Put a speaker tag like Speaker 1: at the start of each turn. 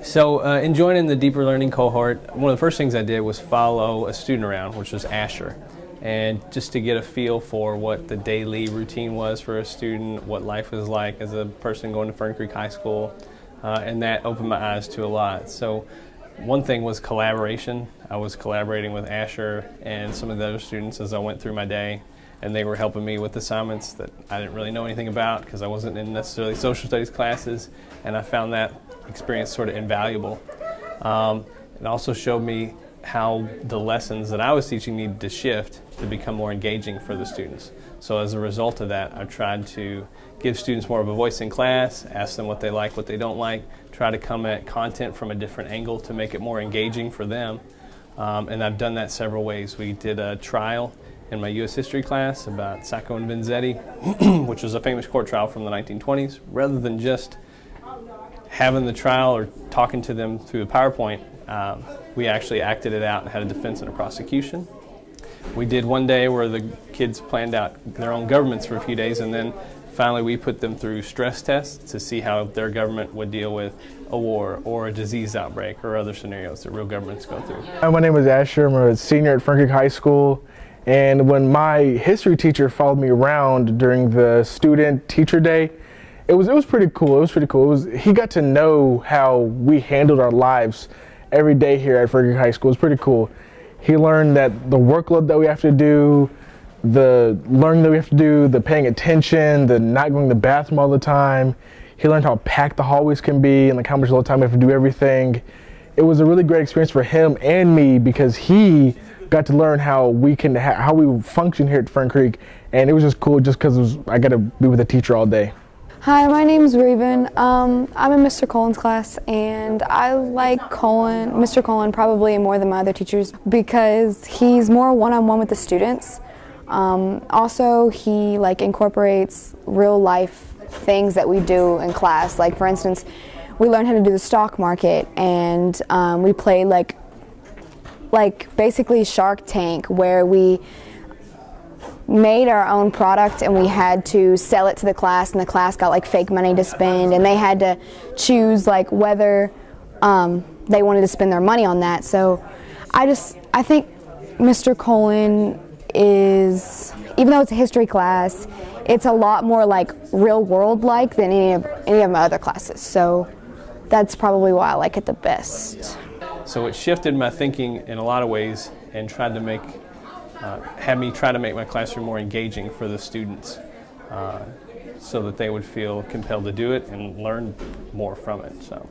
Speaker 1: So in joining the deeper learning cohort, one of the first things I did was follow a student around, which was Asher, and just to get a feel for what the daily routine was for a student, what life was like as a person going to Fern Creek High School, and that opened my eyes to a lot. So one thing was collaboration. I was collaborating with Asher and some of the other students as I went through my day, and they were helping me with assignments that I didn't really know anything about because I wasn't in necessarily social studies classes, and I found that experience sort of invaluable. It also showed me how the lessons that I was teaching needed to shift to become more engaging for the students. So as a result of that, I tried to give students more of a voice in class, ask them what they like, what they don't like, try to come at content from a different angle to make it more engaging for them. And I've done that several ways. We did a trial in my U.S. history class about Sacco and Vanzetti, which was a famous court trial from the 1920s. Rather than just having the trial or talking to them through the PowerPoint, we actually acted it out and had a defense and a prosecution. We did one day where the kids planned out their own governments for a few days, and then finally we put them through stress tests to see how their government would deal with a war or a disease outbreak or other scenarios that real governments go through.
Speaker 2: My name is Asher. I'm a senior at Fern Creek High School, and when my history teacher followed me around during the student-teacher day, it was pretty cool. He got to know how we handled our lives every day here at Fern Creek High School. It was pretty cool. He learned that the workload that we have to do, the learning that we have to do, the paying attention, the not going to the bathroom all the time. He learned how packed the hallways can be and like how much all the time we have to do everything. It was a really great experience for him and me because he got to learn how we function here at Fern Creek, and it was just cool just because I got to be with a teacher all day.
Speaker 3: Hi, my name is Raven. I'm in Mr. Colin's class, and I like Mr. Colin probably more than my other teachers because he's more one-on-one with the students. Also, he incorporates real life things that we do in class. Like for instance, we learned how to do the stock market, and we played basically Shark Tank, where we made our own product and we had to sell it to the class, and the class got fake money to spend, and they had to choose whether they wanted to spend their money on that. So I think Mr. Colin is, even though it's a history class, it's a lot more real world than any of my other classes. So that's probably why I like it the best.
Speaker 1: So it shifted my thinking in a lot of ways and tried to had me try to make my classroom more engaging for the students so that they would feel compelled to do it and learn more from it. So.